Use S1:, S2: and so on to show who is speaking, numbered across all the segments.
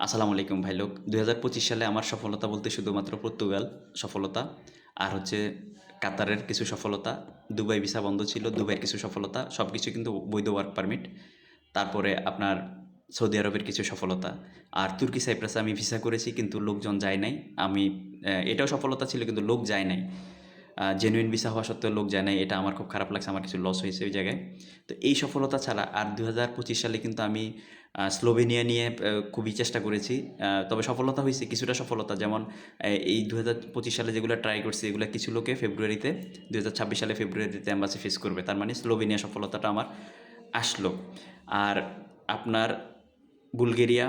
S1: আসসালামু আলাইকুম ভাই লোক। ২০২৫ সালে আমার সফলতা বলতে শুধুমাত্র পর্তুগাল সফলতা, আর হচ্ছে কাতারের কিছু সফলতা, দুবাই ভিসা বন্ধ ছিল, দুবাইয়ের কিছু সফলতা, সব কিছু কিন্তু বৈধ ওয়ার্ক পারমিট। তারপরে আপনার সৌদি আরবের কিছু সফলতা। আর তুর্কি সাইপ্রাসে আমি ভিসা করেছি কিন্তু লোকজন যায় নাই। আমি এটাও সফলতা ছিল কিন্তু লোক যায় নাই। জেনুইন ভিসা হওয়া সত্ত্বেও লোক যায় নাই, এটা আমার খুব খারাপ লাগছে, আমার কিছু লস হয়েছে ওই জায়গায়। তো এই সফলতা ছাড়া আর ২০২৫ সালে কিন্তু আমি স্লোভেনিয়া নিয়ে খুবই চেষ্টা করেছি। তবে সফলতা হয়েছে, কিছুটা সফলতা, যেমন এই ২০২৫ সালে যেগুলো ট্রাই করছি এগুলো কিছু লোকে ফেব্রুয়ারিতে, ২০২৬ সালে ফেব্রুয়ারিতে অ্যাম্বাসি ফেস করবে, তার মানে স্লোভেনিয়া সফলতাটা আমার আসলো। আর আপনার বুলগেরিয়া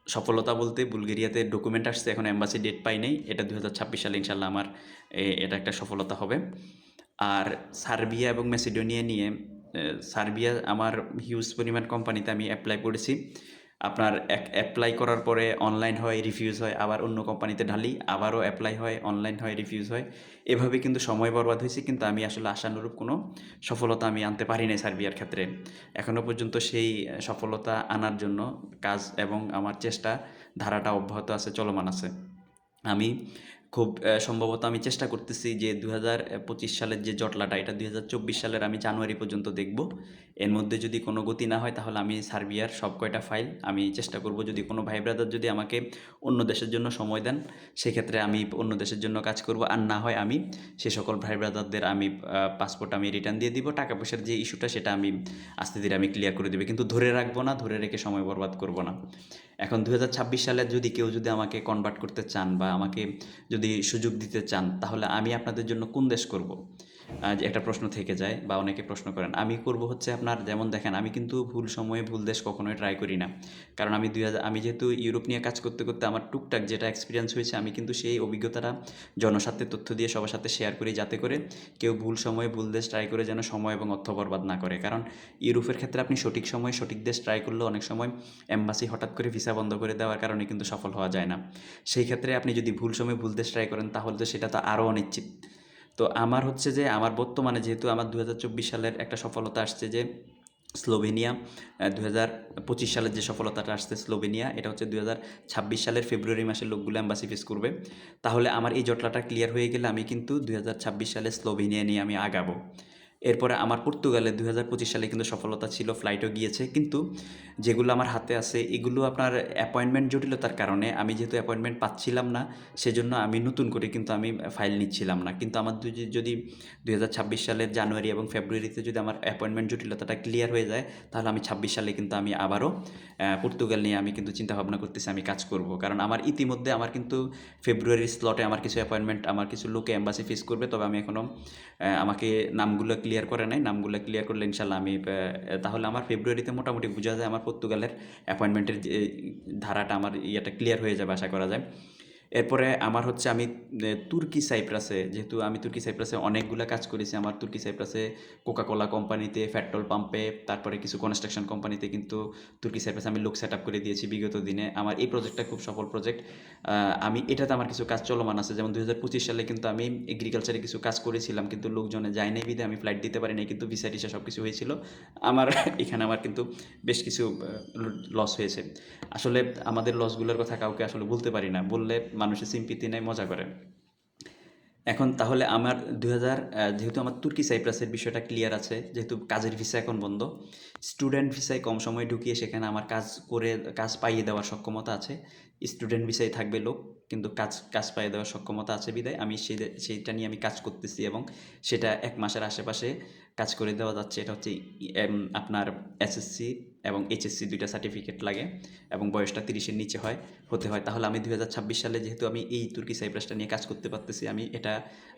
S1: সফলতা বলতে বুলগেরিয়াতে ডকুমেন্ট আসছে, এখন অ্যাম্বাসি ডেট পাই নাই, এটা ২০২৬ সালে ইনশাল্লাহ আমার এটা একটা সফলতা হবে। আর সার্বিয়া এবং ম্যাসিডোনিয়া নিয়ে, সার্বিয়া আমার হিউজ পরিমাণ কোম্পানিতে আমি অ্যাপ্লাই করেছি। আপনার অ্যাপ্লাই করার পরে অনলাইন হয়, রিফিউজ হয়, আবার অন্য কোম্পানিতে ঢালি, আবারও অ্যাপ্লাই হয়, অনলাইন হয়, রিফিউজ হয়। এভাবে কিন্তু সময় বরবাদ হয়েছে, কিন্তু আমি আসলে আশানুরূপ কোনো সফলতা আমি আনতে পারি নাই সার্বিয়ার ক্ষেত্রে। এখনও পর্যন্ত সেই সফলতা আনার জন্য কাজ এবং আমার চেষ্টা ধারাটা অব্যাহত আছে, চলমান আছে। আমি খুব সম্ভবত আমি চেষ্টা করতেছি যে ২০২৫ সালের যে জটলাটা, এটা ২০২৪ সালের আমি জানুয়ারি পর্যন্ত দেখব। এর মধ্যে যদি কোনো গতি না হয় তাহলে আমি সার্বিয়ার সব কয়টা ফাইল আমি চেষ্টা করব, যদি কোনো ভাই ব্রাদার যদি আমাকে অন্য দেশের জন্য সময় দেন সেক্ষেত্রে আমি অন্য দেশের জন্য কাজ করব, আর না হয় আমি সে সকল ভাই ব্রাদারদের আমি পাসপোর্ট আমি রিটার্ন দিয়ে দিব। টাকা পয়সার যে ইস্যুটা সেটা আমি আস্তে ধীরে আমি ক্লিয়ার করে দেবো, কিন্তু ধরে রাখবো না, ধরে রেখে সময় বরবাদ করব না। এখন ২০২৬ সালে যদি কেউ যদি আমাকে কনভার্ট করতে চান বা আমাকে যদি সুযোগ দিতে চান তাহলে আমি আপনাদের জন্য কোন দেশ করব, যে একটা প্রশ্ন থেকে যায় বা অনেকে প্রশ্ন করেন। আমি করব হচ্ছে আপনার, যেমন দেখেন আমি কিন্তু ভুল সময়ে ভুল দেশ কখনোই ট্রাই করি না। কারণ আমি যেহেতু ইউরোপ নিয়ে কাজ করতে করতে আমার টুকটাক যেটা এক্সপিরিয়েন্স হয়েছে, আমি কিন্তু সেই অভিজ্ঞতাটা জনস্বার্থে তথ্য দিয়ে সবার সাথে শেয়ার করি, যাতে করে কেউ ভুল সময়ে ভুল দেশ ট্রাই করে যেন সময় এবং অর্থ বরবাদ না করে। কারণ ইউরোপের ক্ষেত্রে আপনি সঠিক সময়ে সঠিক দেশ ট্রাই করলেও অনেক সময় এম্বাসি হঠাৎ করে ভিসা বন্ধ করে দেওয়ার কারণে কিন্তু সফল হওয়া যায় না। সেই ক্ষেত্রে আপনি যদি ভুল সময়ে ভুল দেশ ট্রাই করেন তাহলে তো সেটা তো আরও অনিশ্চিত। তো আমার হচ্ছে যে আমার বর্তমানে যেহেতু আমার ২০২৪ সালের একটা সফলতা আসছে যে স্লোভেনিয়া, ২০২৫ সালের যে সফলতাটা আসছে স্লোভেনিয়া, এটা হচ্ছে ২০২৬ সালের ফেব্রুয়ারি মাসের লোকগুলো অ্যাম্বাসি ফেস করবে। তাহলে আমার এই জটলাটা ক্লিয়ার হয়ে গেলে আমি কিন্তু ২০২৬ সালে স্লোভেনিয়া নিয়ে আমি আগাবো। এরপরে আমার পর্তুগালে ২০২৫ সালে কিন্তু সফলতা ছিল, ফ্লাইটও গিয়েছে, কিন্তু যেগুলো আমার হাতে আছে এগুলো আপনার অ্যাপয়েন্টমেন্ট জটিলতার কারণে আমি যেহেতু অ্যাপয়েন্টমেন্ট পাচ্ছিলাম না, সেজন্য আমি নতুন করে কিন্তু আমি ফাইল নিচ্ছিলাম না। কিন্তু আমার যদি ২০২৬ সালের জানুয়ারি এবং ফেব্রুয়ারিতে যদি আমার অ্যাপয়েন্টমেন্ট জটিলতাটা ক্লিয়ার হয়ে যায় তাহলে আমি ২৬ সালে কিন্তু আমি আবারও পর্তুগাল নিয়ে আমি কিন্তু চিন্তাভাবনা করতেছি, আমি কাজ করব। কারণ আমার ইতিমধ্যে আমার কিন্তু ফেব্রুয়ারির স্লটে আমার কিছু অ্যাপয়েন্টমেন্ট, আমার কিছু লোকে এম্বাসি ফেস করবে, তবে আমি এখনও আমাকে নামগুলো ক্লিয়ার করে নাই। নামগুলো ক্লিয়ার করলে ইনশাল্লাহ আমি তাহলে আমার ফেব্রুয়ারিতে মোটামুটি বোঝা যায় আমার পর্তুগালের অ্যাপয়েন্টমেন্টের যে ধারাটা, আমার ইয়েটা ক্লিয়ার হয়ে যাবে আশা করা যায়। এরপরে আমার হচ্ছে আমি তুর্কি সাইপ্রাসে, যেহেতু আমি তুর্কি সাইপ্রাসে অনেকগুলো কাজ করেছি, আমার তুর্কি সাইপ্রাসে কোকাকোলা কোম্পানিতে, পেট্রোল পাম্পে, তারপরে কিছু কনস্ট্রাকশন কোম্পানিতে কিন্তু তুর্কি সাইপ্রাসে আমি লোক সেট আপ করে দিয়েছি বিগত দিনে। আমার এই প্রজেক্টটা খুব সফল প্রজেক্ট। আমি এটাতে আমার কিছু কাজ চলমান আছে, যেমন ২০২৫ সালে কিন্তু আমি এগ্রিকালচারে কিছু কাজ করেছিলাম, কিন্তু লোকজনে যায় নাই বিধে আমি ফ্লাইট দিতে পারি নাই, কিন্তু ভিসা টিসা সব কিছু হয়েছিল আমার এখানে আমার কিন্তু বেশ কিছু লস হয়েছে। আসলে আমাদের লসগুলোর কথা কাউকে আসলে বলতে পারি না, বললে মানুষের সিম্পিতি নেয়, মজা করে। এখন তাহলে আমার ২০০০ যেহেতু আমার তুর্কি সাইপ্রাসের বিষয়টা ক্লিয়ার আছে, যেহেতু কাজের ভিসা এখন বন্ধ, স্টুডেন্ট ভিসায় কম সময় ঢুকিয়ে সেখানে আমার কাজ পাইয়ে দেওয়ার সক্ষমতা আছে। স্টুডেন্ট ভিসায় থাকবে লোক, কিন্তু কাজ পাইয়ে দেওয়ার সক্ষমতা আছে বিধায় আমি সেইটা নিয়ে আমি কাজ করতেছি, এবং সেটা ১ মাসের আশেপাশে কাজ করে দেওয়া যাচ্ছে। এটা হচ্ছে আপনার এসএসসি এবং এইচএসসি দুইটা সার্টিফিকেট লাগে, এবং বয়সটা ৩০-এর নিচে হতে হয়। তাহলে আমি ২০২৬ সালে যেহেতু আমি এই তুর্কি সাইপ্রাসটা নিয়ে কাজ করতে পারতেছি,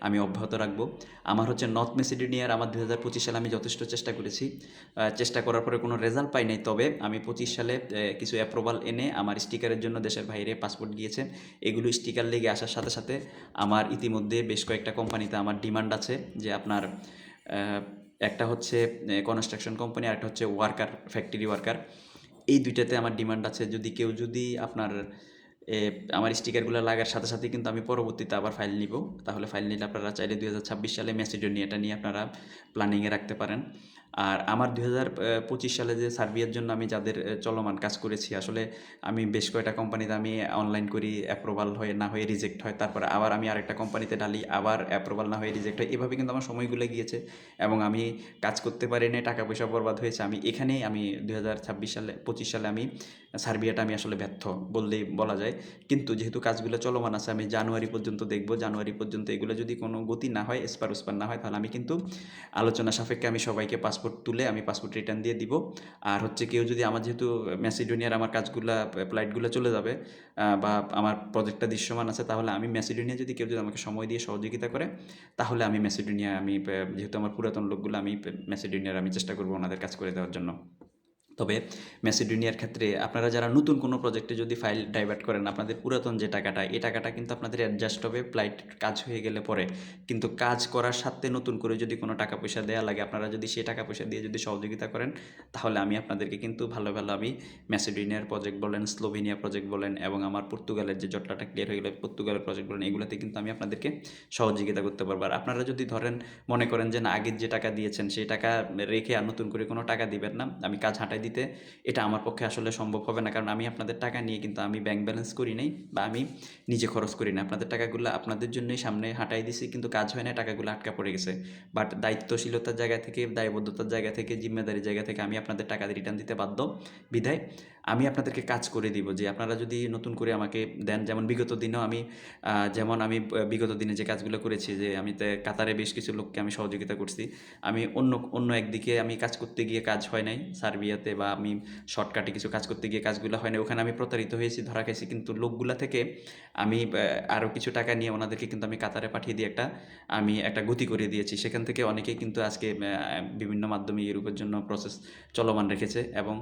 S1: আমি অব্যাহত রাখবো। আমার হচ্ছে নর্থ মেসিডোনিয়ার, আমার ২০২৫ সালে আমি যথেষ্ট চেষ্টা করেছি, চেষ্টা করার পরে কোনো রেজাল্ট পাই নাই, তবে আমি ২৫ সালে কিছু অ্যাপ্রুভাল এনে আমার স্টিকারের জন্য দেশের বাইরে পাসপোর্ট গিয়েছে। এগুলো স্টিকার লেগে আসার সাথে সাথে আমার ইতিমধ্যে বেশ কয়েকটা কোম্পানিতে আমার ডিমান্ড আছে, যে আপনার একটা হচ্ছে কনস্ট্রাকশন কোম্পানি, আর একটা হচ্ছে ফ্যাক্টরি ওয়ার্কার। এই দুইটাতে আমার ডিমান্ড আছে। যদি কেউ যদি আপনার আমার স্টিকারগুলো লাগার সাথে সাথে কিন্তু আমি পরবর্তীতে আবার ফাইল নিব। তাহলে ফাইল নিলে আপনারা চাইলে ২০২৬ সালে ম্যাসিডোনিয়াটা নিয়ে আপনারা প্ল্যানিংয়ে রাখতে পারেন। আর আমার 2025 সালে যে সার্বিয়ার জন্য আমি যাদের চলমান কাজ করেছি, আসলে আমি বেশ কয়েকটা কোম্পানিতে আমি অনলাইন করি, অ্যাপ্রুভাল হয়ে না হয়ে রিজেক্ট হয়, তারপরে আবার আমি আরেকটা কোম্পানিতে ডালি, আবার অ্যাপ্রুভাল না হয়ে রিজেক্ট হয়, এভাবে কিন্তু আমার সময়গুলো গিয়েছে এবং আমি কাজ করতে পারিনি, টাকা পয়সা বরবাদ হয়েছে। আমি এখানেই আমি 2025 সালে আমি সার্বিয়াটা আমি আসলে ব্যর্থ বললেই বলা যায়। কিন্তু যেহেতু কাজগুলো চলমান আছে, আমি জানুয়ারি পর্যন্ত দেখব, জানুয়ারি পর্যন্ত এগুলো যদি কোনো গতি না হয়, এসপার ওসপার না হয়, তাহলে আমি কিন্তু আলোচনা সাপেক্ষে আমি সবাইকে পাসপোর্ট তুলে আমি পাসপোর্ট রিটার্ন দিয়ে দিব। আর হচ্ছে কেউ যদি আমার যেহেতু ম্যাসিডোনিয়ার আমার কাজগুলা ফ্লাইটগুলো চলে যাবে বা আমার প্রজেক্টটা দৃশ্যমান আছে, তাহলে আমি ম্যাসিডোনিয়া যদি কেউ যদি আমাকে সময় দিয়ে সহযোগিতা করে, তাহলে আমি ম্যাসিডোনিয়া আমি যেহেতু আমার পুরাতন লোকগুলো আমি ম্যাসিডোনিয়ার আমি চেষ্টা করবো ওনাদের কাজ করে দেওয়ার জন্য। তবে ম্যাসিডোনিয়ার ক্ষেত্রে আপনারা যারা নতুন কোনো প্রজেক্টে যদি ফাইল ডাইভার্ট করেন, আপনাদের পুরাতন যে টাকাটা, এই টাকাটা কিন্তু আপনাদের অ্যাডজাস্ট হবে ফ্লাইট কাজ হয়ে গেলে পরে। কিন্তু কাজ করার সাথে নতুন করে যদি কোনো টাকা পয়সা দেওয়া লাগে, আপনারা যদি সেই টাকা পয়সা দিয়ে যদি সহযোগিতা করেন, তাহলে আমি আপনাদেরকে কিন্তু ভালো ভালো আমি ম্যাসিডোনিয়ার প্রজেক্ট বলেন, স্লোভেনিয়া প্রজেক্ট বলেন, এবং আমার পর্তুগালের যে জটলাটা ক্লিয়ার হয়ে গেলে পর্তুগালের প্রজেক্ট বলেন, এগুলোতে কিন্তু আমি আপনাদেরকে সহযোগিতা করতে পারবো। আর আপনারা যদি ধরেন মনে করেন যে না, আগের যে টাকা দিয়েছেন সেই টাকা রেখে আর নতুন করে কোনো টাকা দিবেন না, আমি কাজ হাঁটাই দিতে, এটা আমার পক্ষে আসলে সম্ভব হবে না। কারণ আমি আপনাদের টাকা নিয়ে কিন্তু আমি ব্যাংক ব্যালেন্স করি নাই বা আমি নিজে খরচ করি না। আপনাদের টাকাগুলো আপনাদের জন্যই সামনে হাঁটাই দিছি, কিন্তু কাজ হয় না, টাকাগুলো আটকা পড়ে গেছে। বাট দায়িত্বশীলতার জায়গা থেকে, দায়বদ্ধতার জায়গা থেকে, জিম্মেদারির জায়গা থেকে আমি আপনাদের টাকা রিটার্ন দিতে বাধ্য। বিধায় আমি আপনাদেরকে কাজ করে দিব যে আপনারা যদি নতুন করে আমাকে দেন। যেমন বিগত দিনেও আমি বিগত দিনে যে কাজগুলো করেছি, যে আমি কাতারে বেশ কিছু লোককে আমি সহযোগিতা করছি। আমি অন্য অন্য একদিকে আমি কাজ করতে গিয়ে কাজ হয় নাই সার্বিয়াতে, বা আমি শর্টকাটে কিছু কাজ করতে গিয়ে কাজগুলো হয় না, ওখানে আমি প্রতারিত হয়েছি, ধরা খাইছি। কিন্তু লোকগুলা থেকে আমি আরও কিছু টাকা নিয়ে ওনাদেরকে কিন্তু আমি কাতারে পাঠিয়ে দিয়ে আমি একটা গতি করে দিয়েছি। সেখান থেকে অনেকেই কিন্তু আজকে বিভিন্ন মাধ্যমে ইউরোপের জন্য প্রসেস চলমান রেখেছে, এবং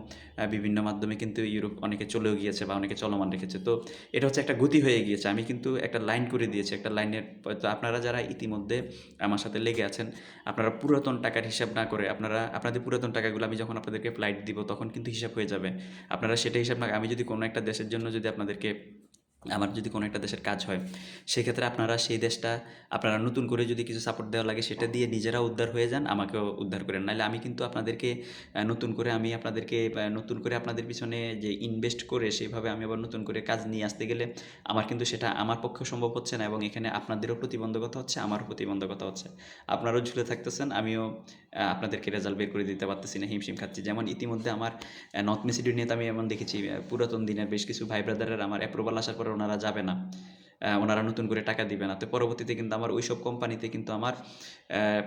S1: বিভিন্ন মাধ্যমে কিন্তু ইউরোপ অনেকে চলেও গিয়েছে বা অনেকে চলমান রেখেছে। তো এটা হচ্ছে একটা গতি হয়ে গিয়েছে, আমি কিন্তু একটা লাইন করে দিয়েছি, একটা লাইনের। তো আপনারা যারা ইতিমধ্যে আমার সাথে লেগে আছেন, আপনারা পুরাতন টাকার হিসাব না করে, আপনাদের পুরাতন টাকাগুলো আমি যখন আপনাদেরকে ফ্লাইট দিব তখন কিন্তু হিসাব হয়ে যাবে। আপনারা সেটা হিসাব না, আমি যদি কোনো একটা দেশের জন্য যদি আমার যদি কোনো একটা দেশের কাজ হয়, সেক্ষেত্রে আপনারা সেই দেশটা আপনারা নতুন করে যদি কিছু সাপোর্ট দেওয়া লাগে সেটা দিয়ে নিজেরাও উদ্ধার হয়ে যান, আমাকেও উদ্ধার করেন। নাহলে আমি কিন্তু আপনাদেরকে নতুন করে আপনাদের পিছনে যে ইনভেস্ট করে সেইভাবে আমি আবার নতুন করে কাজ নিয়ে আসতে গেলে আমার কিন্তু সেটা আমার পক্ষে সম্ভব হচ্ছে না, এবং এখানে আপনাদেরও প্রতিবন্ধকতা হচ্ছে, আমারও প্রতিবন্ধকতা হচ্ছে। আপনারাও ঝুলে থাকতেছেন, আমিও আপনাদেরকে রেজাল্ট বের করে দিতে পারতেছি না, হিমশিম খাচ্ছি। যেমন ইতিমধ্যে আমার নর্থ মেসিডোনিয়াতে আমি এমন দেখেছি, পুরাতন দিনের বেশ কিছু ভাই ব্রাদারের আমার অ্যাপ্রুভাল আসার পরে ওনারা যাবে না, ওনারা নতুন করে টাকা দিবে না। তো পরবর্তীতে কিন্তু আমার ওইসব কোম্পানিতে কিন্তু আমার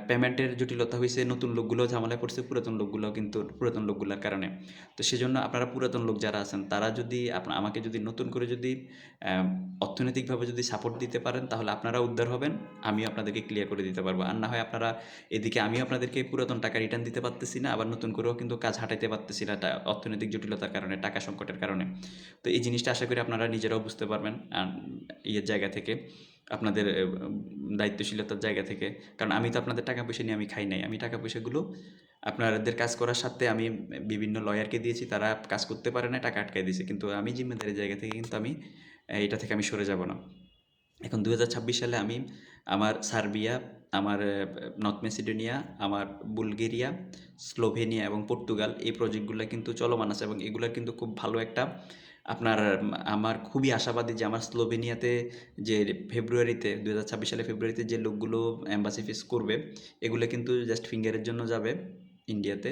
S1: পেমেন্টের জটিলতা হয়েছে, নতুন লোকগুলো ঝামেলায় পড়ছে, পুরাতন লোকগুলোর কারণে। তো সেজন্য আপনারা পুরাতন লোক যারা আছেন, তারা যদি আমাকে যদি নতুন করে যদি অর্থনৈতিকভাবে যদি সাপোর্ট দিতে পারেন, তাহলে আপনারা উদ্ধার হবেন, আমিও আপনাদেরকে ক্লিয়ার করে দিতে পারবো। আর না হয় আপনারা এদিকে আমিও আপনাদেরকে পুরাতন টাকা রিটার্ন দিতে পারতেছি না, আবার নতুন করেও কিন্তু কাজ হাঁটাইতে পারতেছি না অর্থনৈতিক জটিলতার কারণে, টাকা সংকটের কারণে। তো এই জিনিসটা আশা করি আপনারা নিজেরাও বুঝতে পারবেন ইয়ের জায়গা থেকে, আপনাদের দায়িত্বশীলতার জায়গা থেকে। কারণ আমি তো আপনাদের টাকা পয়সা নিয়ে আমি খাই নাই, আমি টাকা পয়সাগুলো আপনাদের কাজ করার সাথে আমি বিভিন্ন লয়ারকে দিয়েছি, তারা কাজ করতে পারে না, টাকা আটকায় দিয়েছে। কিন্তু আমি জিম্মেদারির জায়গা থেকে কিন্তু আমি এটা থেকে আমি সরে যাব না। এখন 2026 সালে আমি আমার সার্বিয়া, আমার নর্থ মেসিডোনিয়া, আমার বুলগেরিয়া, স্লোভেনিয়া এবং পর্তুগাল, এই প্রজেক্টগুলো কিন্তু চলমান আছে, এবং এগুলো কিন্তু খুব ভালো একটা আমার খুবই আশাবাদী যে আমার স্লোভেনিয়াতে যে ফেব্রুয়ারিতে 2026 সালে ফেব্রুয়ারিতে যে লোকগুলো অ্যাম্বাসি ফেস করবে, এগুলো কিন্তু জাস্ট ফিঙ্গারের জন্য যাবে ইন্ডিয়াতে।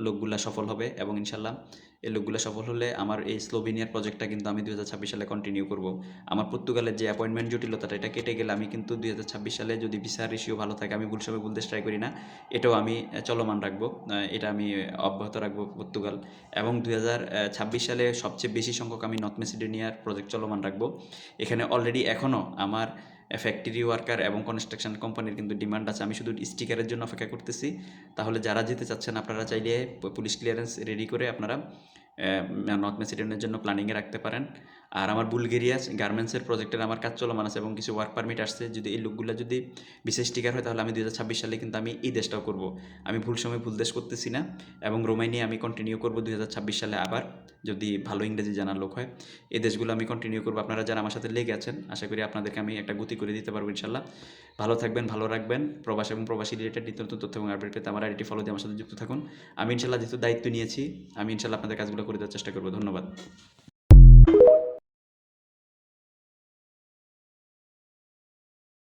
S1: লোকগুলা সফল হবে, এবং ইনশাল্লাহ এই লোকগুলো সফল হলে আমার এই স্লোভেনিয়ার প্রজেক্টটা কিন্তু আমি 2026 সালে কন্টিনিউ করব। আমার পর্তুগালের যে অ্যাপয়েন্টমেন্ট জটিলতাটা, এটা কেটে গেলে আমি কিন্তু 2026 সালে যদি ভিসা রেশিও ভালো থাকে, আমি ভুল সময় বলতে ট্রাই করি না, এটাও আমি চলমান রাখবো, এটা আমি অব্যাহত রাখবো পর্তুগাল। এবং 2026 সালে সবচেয়ে বেশি সংখ্যক আমি নর্থ মেসিডোনিয়ার প্রজেক্ট চলমান রাখবো। এখানে অলরেডি এখনও আমার ফ্যাক্টরি ওয়ার্কার এবং কনস্ট্রাকশন কোম্পানির কিন্তু ডিমান্ড আছে, আমি শুধু স্টিকারের জন্য অপেক্ষা করতেছি। তাহলে যারা যেতে চাচ্ছেন, আপনারা চাইলে পুলিশ ক্লিয়ারেন্স রেডি করে আপনারা নর্থ ম্যাসিডোনিয়ার জন্য প্ল্যানিংয়ে রাখতে পারেন। আর আমার বুলগেরিয়া গার্মেন্টসের প্রজেক্টের আমার কাজ চলমান আছে এবং কিছু ওয়ার্ক পারমিট আসছে। যদি এই লোকগুলো যদি বিশেষ টিকার হয় তাহলে আমি 2026 সালে কিন্তু আমি এই দেশটাও করব। আমি ভুল সময় ভুল দেশ করতেছি না এবং রোমানিয়া আমি কন্টিনিউ করব 2026 সালে আবার, যদি ভালো ইংরেজি জানার লোক হয়। এই দেশগুলো আমি কন্টিনিউ করবো। আপনারা যারা আমার সাথে লেগে আছেন আশা করি আপনাদেরকে আমি একটা গতি করে দিতে পারবো ইনশাল্লাহ। ভালো থাকবেন, ভালো রাখবেন। প্রবাস এবং প্রবাসী রিলেটেড নিত্য নতুন তথ্য এবং আপডেট পেতে আমার আইডি ফলো দিয়ে আমার সাথে যুক্ত থাকুন। আমি ইনশাল্লাহ যেহেতু দায়িত্ব নিয়েছি আমি ইনশাল্লাহ আপনাদের কাজগুলো করে দেওয়ার চেষ্টা করবো। ধন্যবাদ।